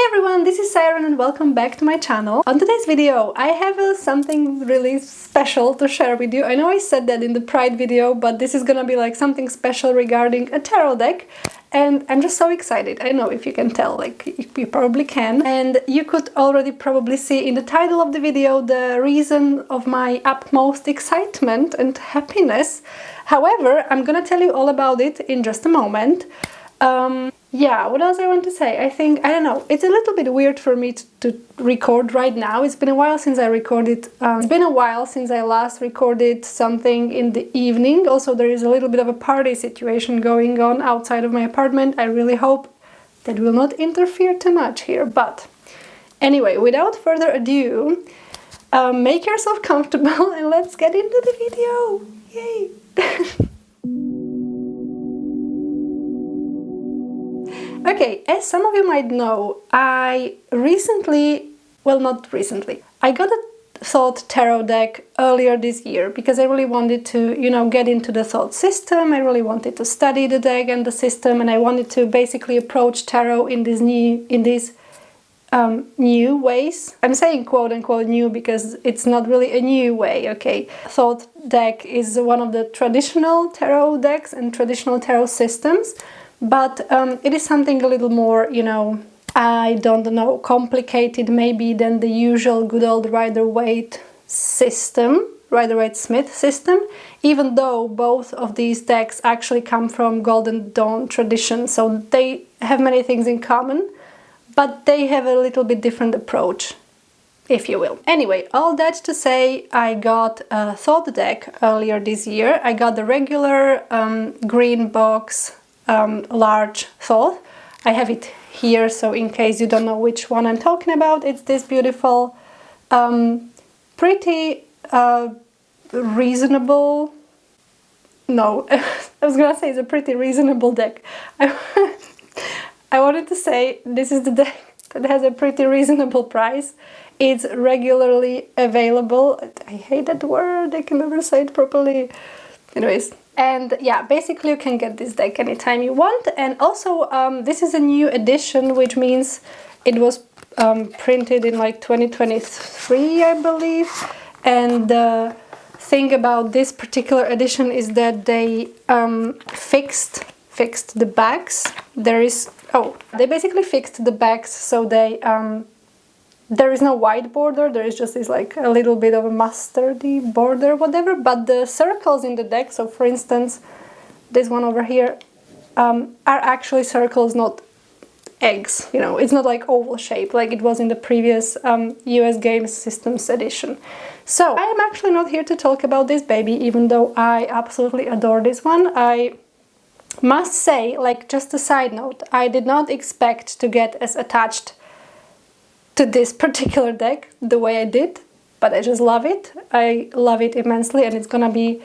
Hey everyone, this is Siren and welcome back to my channel. On today's video I have something really special to share with you. I know I said that in the Pride video, but this is gonna be like something special regarding a tarot deck. And I'm just so excited. I don't know if you can tell, like you probably can. And you could already probably see in the title of the video the reason of my utmost excitement and happiness. However, I'm gonna tell you all about it in just a moment. Yeah, what else I want to say? I don't know, it's a little bit weird for me to record right now. It's been a while since I recorded, it's been a while since I last recorded something in the evening. Also, there is a little bit of a party situation going on outside of my apartment. I really hope that will not interfere too much here. But anyway, without further ado, make yourself comfortable and let's get into the video. Yay! Okay, as some of you might know, I recently, well, not recently, I got a Thoth tarot deck earlier this year because I really wanted to, you know, get into the Thoth system. I really wanted to study the deck and the system, and I wanted to basically approach tarot in these new ways. I'm saying quote unquote new because it's not really a new way, okay? Thoth deck is one of the traditional tarot decks and traditional tarot systems. But it is something a little more, you know, I don't know, complicated maybe than the usual good old Rider-Waite system, Rider-Waite-Smith system, even though both of these decks actually come from Golden Dawn tradition, so they have many things in common, but they have a little bit different approach, if you will. Anyway, all that to say, I got a Thoth deck earlier this year. I got the regular green box large Thoth. I have it here, so in case you don't know which one I'm talking about, it's this beautiful, pretty reasonable, no, I was gonna say it's a pretty reasonable deck. I wanted to say this is the deck that has a pretty reasonable price. It's regularly available. I hate that word, I can never say it properly. Anyways. And yeah, basically you can get this deck anytime you want. And also this is a new edition, which means it was printed in like 2023, I believe. And the thing about this particular edition is that they fixed the backs. They basically fixed the backs so they there is no white border, there is just this like a little bit of a mustardy border, whatever, but the circles in the deck, so for instance, this one over here, are actually circles, not eggs, you know, it's not like oval shape like it was in the previous US Games Systems edition. So, I am actually not here to talk about this baby, even though I absolutely adore this one. I must say, like just a side note, I did not expect to get as attached to this particular deck the way I did, but I just love it. I love it immensely, and it's gonna be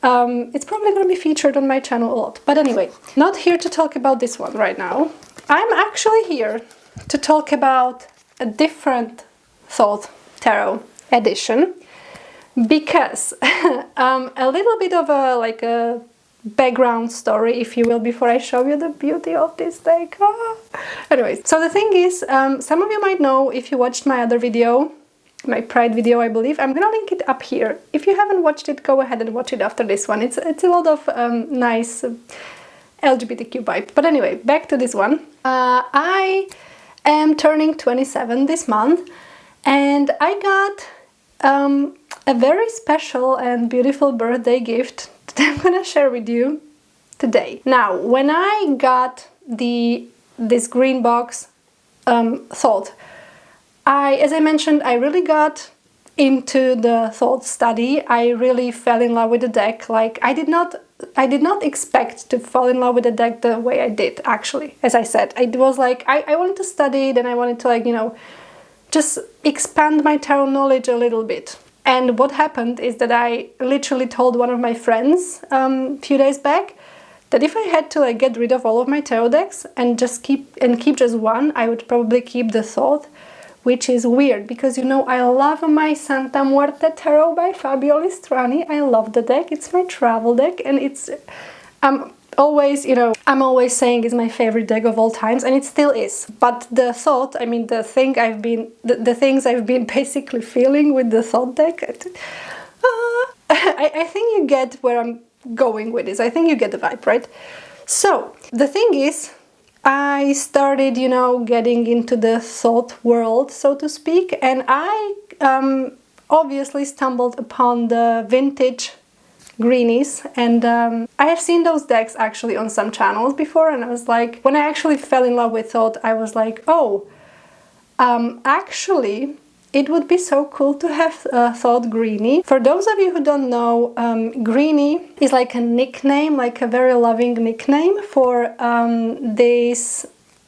it's probably gonna be featured on my channel a lot. But anyway, not here to talk about this one right now. I'm actually here to talk about a different Thoth tarot edition because a little bit of a background story, if you will, before I show you the beauty of this deck. Anyways, so the thing is, some of you might know if you watched my other video, my Pride video, I believe. I'm gonna link it up here. If you haven't watched it, go ahead and watch it after this one. It's a lot of nice LGBTQ vibe. But anyway, back to this one. I am turning 27 this month, and I got a very special and beautiful birthday gift that I'm gonna share with you today. Now, when I got this green box Thoth, as I mentioned, I really got into the Thoth study. I really fell in love with the deck. Like I did not expect to fall in love with the deck the way I did, actually. As I said, it was like I wanted to study it and I wanted to, like, you know, just expand my tarot knowledge a little bit. And what happened is that I literally told one of my friends a few days back that if I had to like get rid of all of my tarot decks and just keep just one, I would probably keep the Thoth, which is weird because, you know, I love my Santa Muerte Tarot by Fabio Listrani. I love the deck. It's my travel deck, and it's always, you know, I'm always saying it's my favorite deck of all times, and it still is. But the Thoth, I mean, the things I've been basically feeling with the Thoth deck, I think you get where I'm going with this. I think you get the vibe, right? So the thing is, I started, you know, getting into the Thoth world, so to speak, and I obviously stumbled upon the vintage Greenies, and I have seen those decks actually on some channels before, and I was like, when I actually fell in love with Thoth, I was like, oh, actually it would be so cool to have a Thoth Greenie. For those of you who don't know, Greenie is like a nickname, like a very loving nickname for these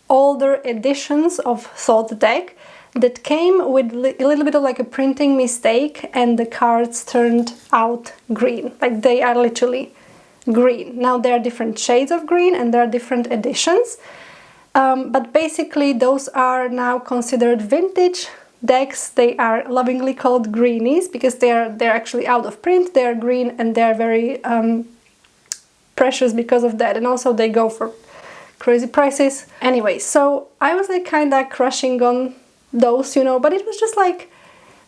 older editions of Thoth deck that came with a little bit of like a printing mistake, and the cards turned out green. Like, they are literally green. Now there are different shades of green and there are different editions, but basically those are now considered vintage decks. They are lovingly called Greenies because they're actually out of print, they're green, and they're very precious because of that, and also they go for crazy prices. Anyway, so I was like kinda crushing on those, you know, but it was just like,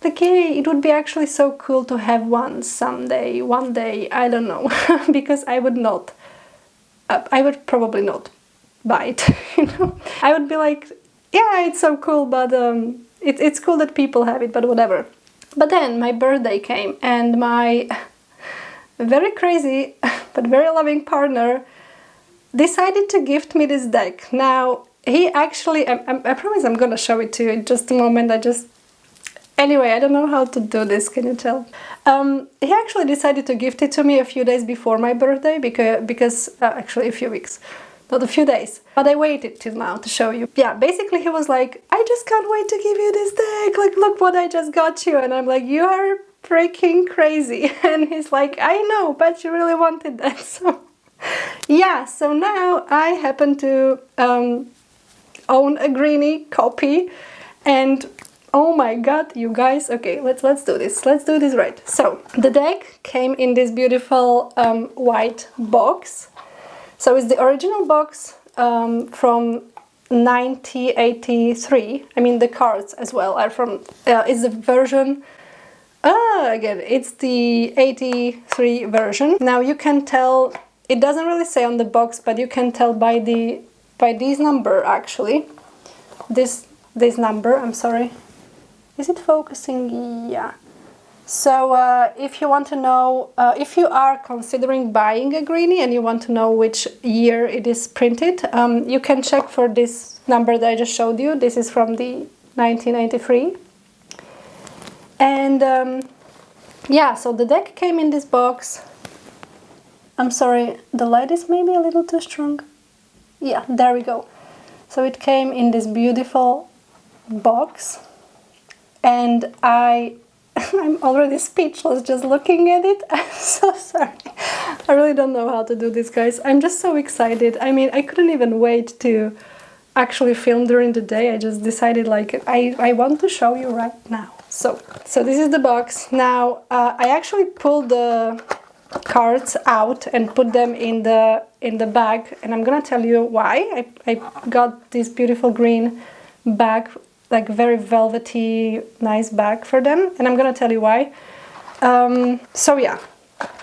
hey, it would be actually so cool to have one someday, one day, I don't know, because I would probably not buy it, you know. I would be like, yeah, it's so cool, but it's cool that people have it, but whatever. But then my birthday came, and my very crazy but very loving partner decided to gift me this deck. Now, he actually, I promise I'm gonna show it to you in just a moment. Anyway, I don't know how to do this, can you tell? He actually decided to gift it to me a few days before my birthday, because actually a few weeks, not a few days. But I waited till now to show you. Yeah, basically he was like, I just can't wait to give you this deck, like, look what I just got you. And I'm like, you are freaking crazy. And he's like, I know, but you really wanted that, so... Yeah, so now I happen to own a Greenie copy, and oh my god, you guys, okay, let's do this. Let's do this right. So the deck came in this beautiful white box. So it's the original box from 1983. I mean, the cards as well are from. It's the version. Again, it's the 83 version. Now you can tell. It doesn't really say on the box, but you can tell by this number actually. This number, I'm sorry. Is it focusing? Yeah. So if you want to know, if you are considering buying a Greenie and you want to know which year it is printed, you can check for this number that I just showed you. This is from the 1993. And yeah, so the deck came in this box. I'm sorry, the light is maybe a little too strong. Yeah, there we go. So it came in this beautiful box, and I'm already speechless just looking at it. I'm so sorry. I really don't know how to do this, guys. I'm just so excited. I mean, I couldn't even wait to actually film during the day. I just decided, like, I want to show you right now. So this is the box. Now, I actually pulled the cards out and put them in the bag, and I'm gonna tell you why. I got this beautiful green bag, like very velvety, nice bag for them, and I'm gonna tell you why. So yeah,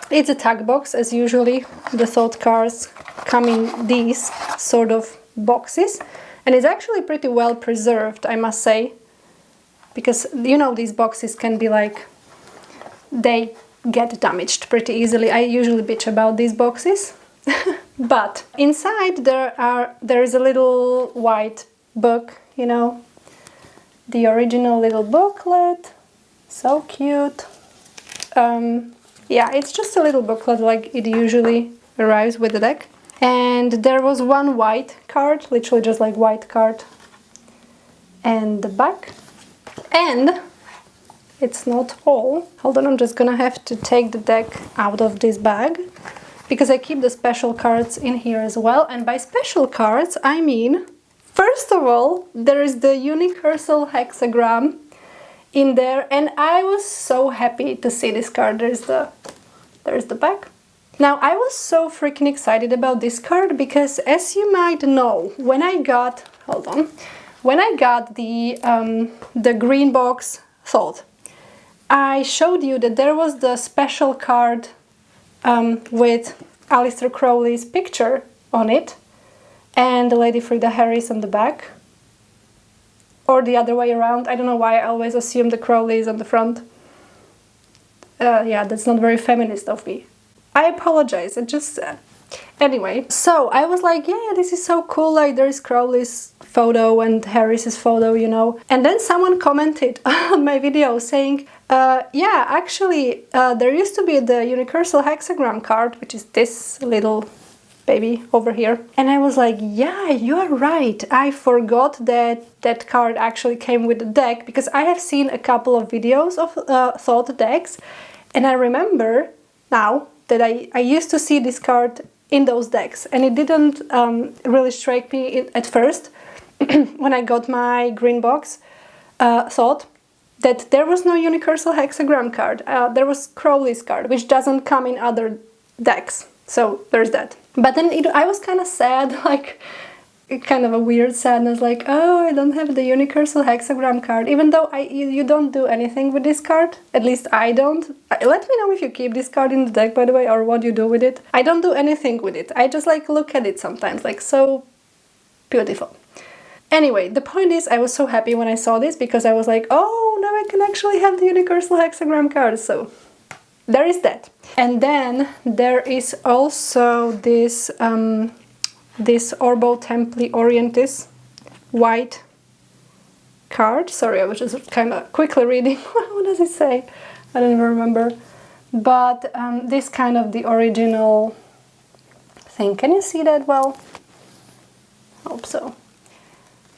it's a tag box, as usually the Thoth cards come in these sort of boxes, and it's actually pretty well preserved, I must say, because you know these boxes can be like, they get damaged pretty easily. I usually bitch about these boxes. But inside there is a little white book, you know, the original little booklet, so cute. Yeah, it's just a little booklet like it usually arrives with the deck. And there was one white card, literally just like white card, and the back. And it's not all. Hold on, I'm just gonna have to take the deck out of this bag, because I keep the special cards in here as well. And by special cards, I mean, first of all, there is the universal hexagram in there, and I was so happy to see this card. There's the back. Now, I was so freaking excited about this card because, as you might know, when I got, hold on, when I got the Greenie Box Thoth, I showed you that there was the special card with Aleister Crowley's picture on it and the Lady Frida Harris on the back. Or the other way around. I don't know why I always assume the Crowley is on the front. Yeah, that's not very feminist of me. I apologize, it just... Anyway, so I was like, yeah, this is so cool, like there is Crowley's photo and Harris's photo, you know. And then someone commented on my video saying, yeah, actually, there used to be the Universal Hexagram card, which is this little baby over here. And I was like, yeah, you are right. I forgot that that card actually came with the deck, because I have seen a couple of videos of Thoth decks, and I remember now that I used to see this card in those decks, and it didn't really strike me at first when I got my Greenie Box Thoth, that there was no Universal Hexagram card. There was Crowley's card, which doesn't come in other decks. So there's that. But then I was kind of sad, like kind of a weird sadness, like, oh, I don't have the Universal Hexagram card, even though you don't do anything with this card. At least I don't. Let me know if you keep this card in the deck, by the way, or what you do with it. I don't do anything with it. I just like look at it sometimes, like so beautiful. Anyway, the point is, I was so happy when I saw this, because I was like, oh, now I can actually have the Universal Hexagram card, so there is that. And then there is also this this Orbo Templi Orientis white card. Sorry, I was just kind of quickly reading. What does it say? I don't even remember. But this kind of the original thing. Can you see that well? Hope so.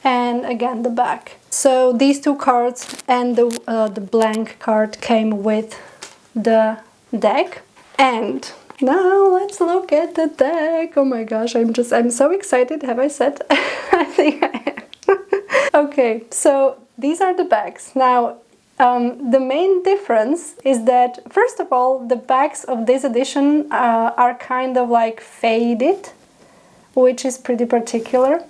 And again, the back. So these two cards and the blank card came with the deck. And now let's look at the deck. Oh my gosh, I'm so excited. Have I said? I think I am. Okay, so these are the backs. Now, the main difference is that, first of all, the backs of this edition are kind of like faded, which is pretty particular.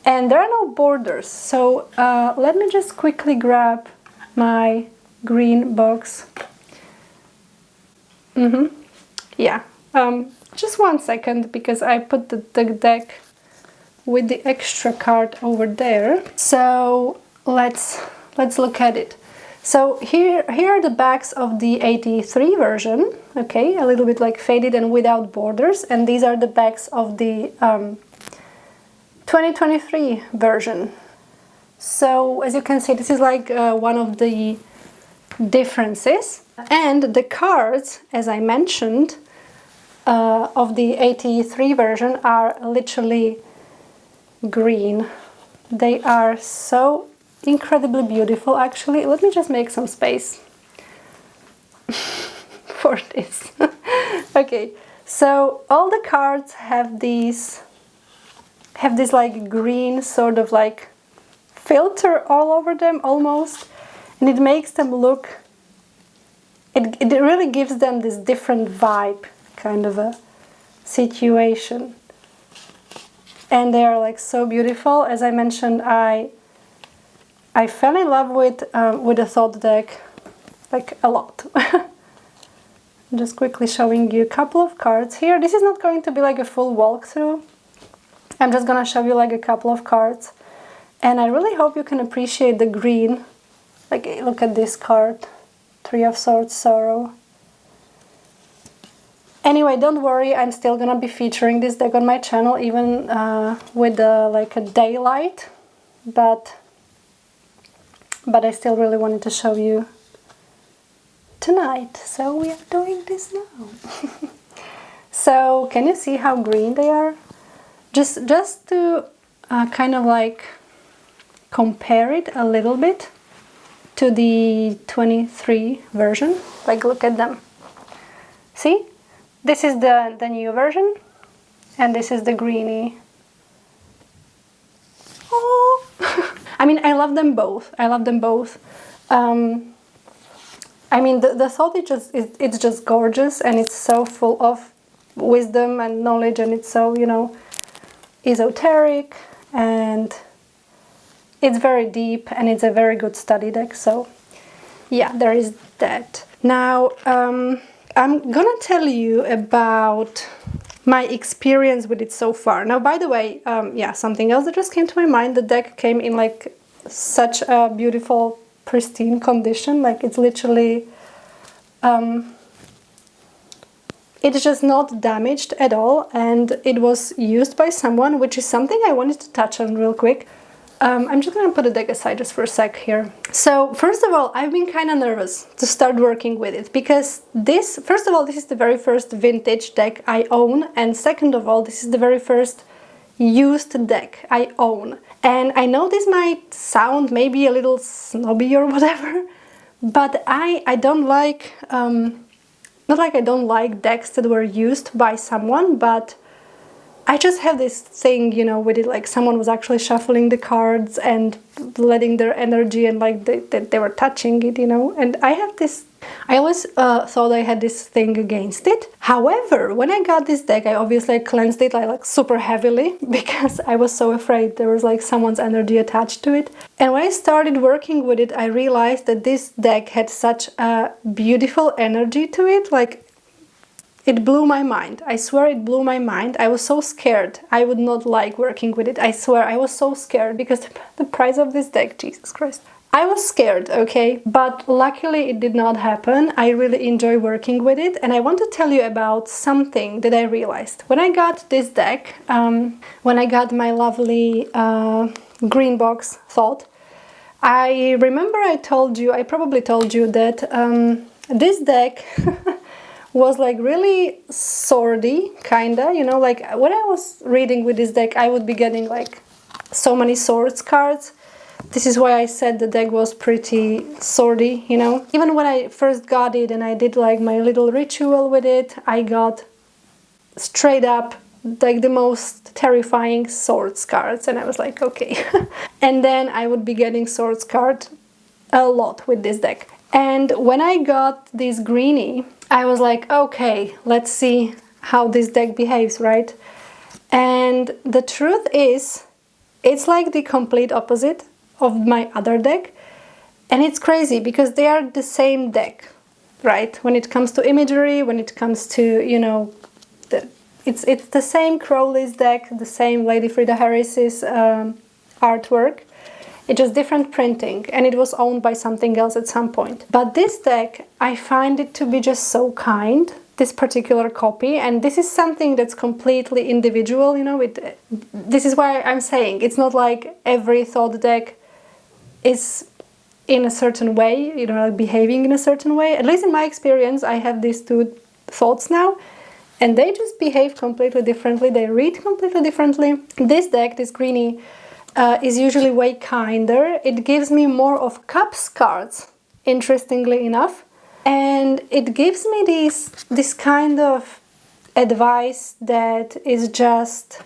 And there are no borders. So let me just quickly grab my Greenie Box. Yeah, just 1 second, because I put the deck with the extra card over there. So let's look at it. So here are the backs of the 83 version, okay, a little bit like faded and without borders, and these are the backs of the 2023 version. So as you can see, this is like one of the differences. And the cards, as I mentioned, of the 83 version are literally green. They are so incredibly beautiful, actually. Let me just make some space for this. Okay, so all the cards have this like green sort of like filter all over them almost, and it makes them look, it really gives them this different vibe, kind of a situation. And they are like so beautiful. As I mentioned, I fell in love with the Thoth deck like a lot. I'm just quickly showing you a couple of cards here. This is not going to be like a full walkthrough. I'm just gonna show you like a couple of cards, and I really hope you can appreciate the green. Like, look at this card, Three of Swords, Sorrow. Anyway, don't worry, I'm still gonna be featuring this deck on my channel, even with like a daylight, but I still really wanted to show you tonight, so we are doing this now. So can you see how green they are? Just to kind of like compare it a little bit to the 23 version, like look at them. See? This is the new version, and this is the Greenie. Oh! I mean, I love them both. I love them both. I mean, the Thoth it's just gorgeous, and it's so full of wisdom and knowledge, and it's so, you know, esoteric, and it's very deep, and it's a very good study deck. So yeah, there is that. Now I'm gonna tell you about my experience with it so far. Now, by the way, yeah, something else that just came to my mind, the deck came in like such a beautiful, pristine condition. Like, it's literally, it's just not damaged at all, and it was used by someone, which is something I wanted to touch on real quick. I'm just gonna put the deck aside just for a sec here. So first of all, I've been kind of nervous to start working with it, because this, first of all, this is the very first vintage deck I own, and second of all, this is the very first used deck I own. And I know this might sound maybe a little snobby or whatever, but I don't like, not like I don't like decks that were used by someone, but I just have this thing, you know, with it, like someone was actually shuffling the cards and letting their energy, and like they were touching it, you know, and I have this, I always thought I had this thing against it. However, when I got this deck, I obviously cleansed it like super heavily, because I was so afraid there was like someone's energy attached to it. And when I started working with it, I realized that this deck had such a beautiful energy to it, like, it blew my mind. I swear it blew my mind. I was so scared. I would not like working with it. I swear I was so scared, because the price of this deck, Jesus Christ. I was scared, okay? But luckily it did not happen. I really enjoy working with it. And I want to tell you about something that I realized. When I got this deck, when I got my lovely Greenie Box Thoth, I remember I probably told you that this deck was like really swordy, kinda, you know, like when I was reading with this deck, I would be getting like so many swords cards. This is why I said the deck was pretty swordy, you know. Even when I first got it and I did like my little ritual with it, I got straight up like the most terrifying swords cards, and I was like, okay. And then I would be getting swords card a lot with this deck. And when I got this Greenie, I was like, okay, let's see how this deck behaves, right? And the truth is, it's like the complete opposite of my other deck. And it's crazy, because they are the same deck, right? When it comes to imagery, when it comes to, you know, it's the same Crowley's deck, the same Lady Frida Harris's artwork. It's just different printing, and it was owned by something else at some point. But this deck, I find it to be just so kind, this particular copy, and this is something that's completely individual, you know. This is why I'm saying it's not like every Thoth deck is in a certain way, you know, like behaving in a certain way. At least in my experience, I have these two Thoths now, and they just behave completely differently. They read completely differently. This deck, this Greenie, is usually way kinder. It gives me more of cups cards, interestingly enough, and it gives me this kind of advice that is just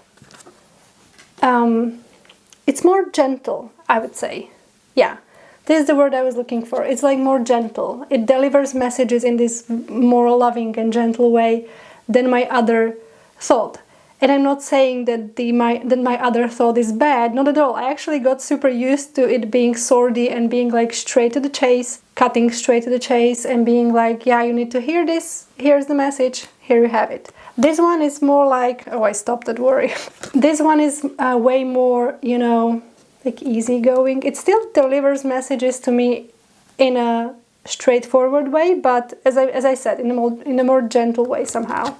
it's more gentle, I would say. Yeah, this is the word I was looking for. It's like more gentle. It delivers messages in this more loving and gentle way than my other Thoth. And I'm not saying that my other Thoth is bad, not at all. I actually got super used to it being swordy and being like straight to the chase, cutting straight to the chase, and being like, yeah, you need to hear this, here's the message, here you have it. This one is more like, oh, I stopped that worry. This one is way more, you know, like easygoing. It still delivers messages to me in a straightforward way, but as I said, in a more gentle way somehow.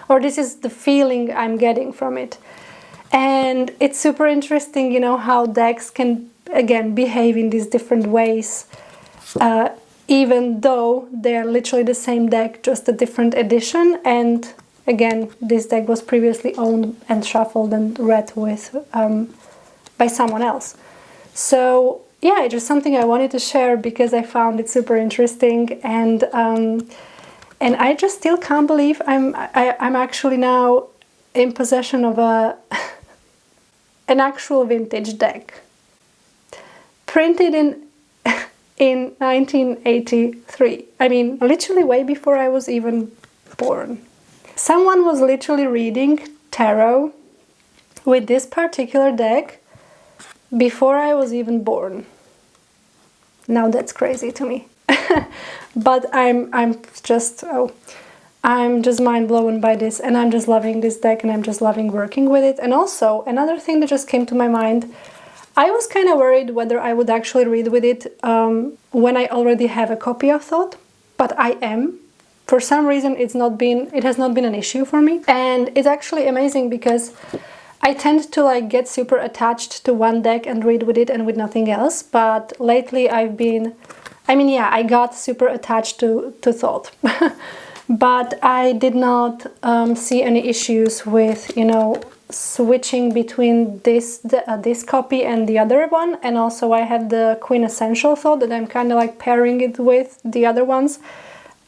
Or this is the feeling I'm getting from it. And it's super interesting, you know, how decks can, again, behave in these different ways, even though they are literally the same deck, just a different edition. And again, this deck was previously owned and shuffled and read with by someone else. So yeah, it's just something I wanted to share because I found it super interesting, and I just still can't believe I'm actually now in possession of an actual vintage deck, printed in 1983. I mean, literally way before I was even born. Someone was literally reading tarot with this particular deck before I was even born. Now that's crazy to me. But I'm just mind blown by this, and I'm just loving this deck, and I'm just loving working with it. And also another thing that just came to my mind, I was kind of worried whether I would actually read with it when I already have a copy of Thoth, but I am. For some reason it has not been an issue for me, and it's actually amazing because I tend to like get super attached to one deck and read with it and with nothing else. But lately I got super attached to Thoth. But I did not see any issues with, you know, switching between this copy and the other one. And also I have the quintessential Thoth that I'm kind of like pairing it with the other ones.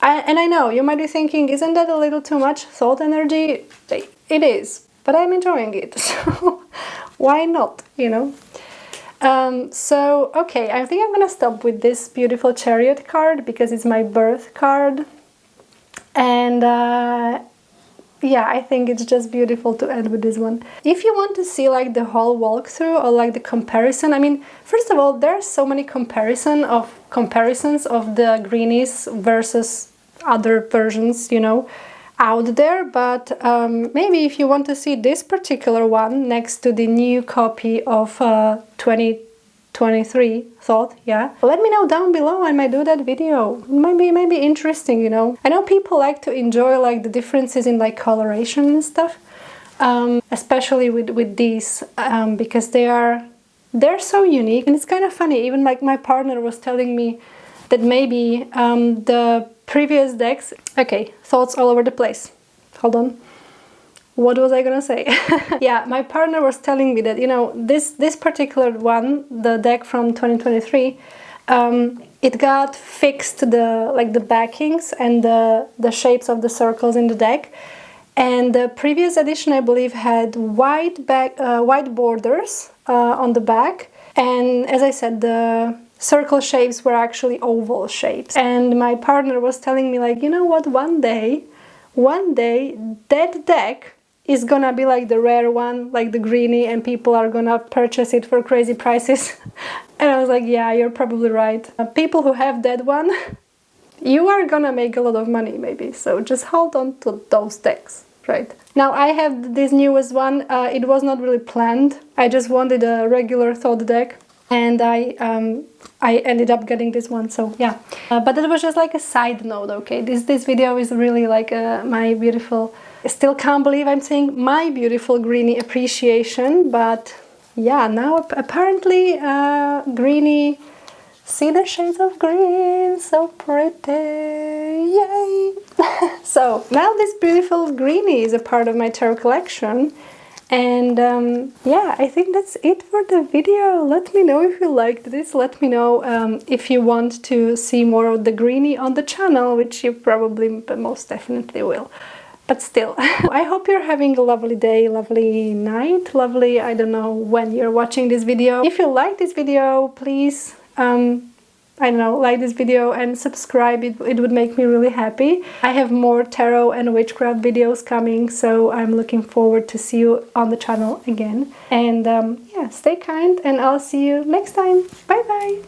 And I know you might be thinking, isn't that a little too much Thoth energy? It is, but I'm enjoying it, so why not, you know? So, okay, I think I'm gonna stop with this beautiful Chariot card because it's my birth card. And yeah, I think it's just beautiful to end with this one. If you want to see like the whole walkthrough or like the comparison, I mean, first of all, there are so many comparisons of the greenies versus other versions, you know, out there. But maybe if you want to see this particular one next to the new copy of 2023 Thoth, yeah, let me know down below. I might do that video. It might be interesting, you know. I know people like to enjoy like the differences in like coloration and stuff, especially with these, because they're so unique. And it's kind of funny, even like my partner was telling me that maybe the previous decks, okay, thoughts all over the place, hold on, what was I gonna say? Yeah, my partner was telling me that, you know, this particular one, the deck from 2023, it got fixed, the backings and the shapes of the circles in the deck, and the previous edition, I believe, had white borders on the back, and as I said, the circle shapes were actually oval shapes. And my partner was telling me, like, you know what, one day that deck is gonna be like the rare one, like the greenie, and people are gonna purchase it for crazy prices. And I was like, yeah, you're probably right. People who have that one, you are gonna make a lot of money maybe, so just hold on to those decks, right? Now I have this newest one. It was not really planned. I just wanted a regular Thoth deck, and I ended up getting this one, so yeah. But that was just like a side note, okay? This video is really like my beautiful, I still can't believe I'm saying my beautiful greenie appreciation, but yeah, now apparently greenie, see the shades of green, so pretty, yay! So now this beautiful greenie is a part of my tarot collection. And yeah, I think that's it for the video. Let me know if you liked this. Let me know if you want to see more of the greenie on the channel, which you probably most definitely will. But still, I hope you're having a lovely day, lovely night, lovely, I don't know when you're watching this video. If you like this video, please, I don't know, like this video and subscribe. It would make me really happy. I have more tarot and witchcraft videos coming, so I'm looking forward to see you on the channel again. And yeah, stay kind, and I'll see you next time. Bye bye!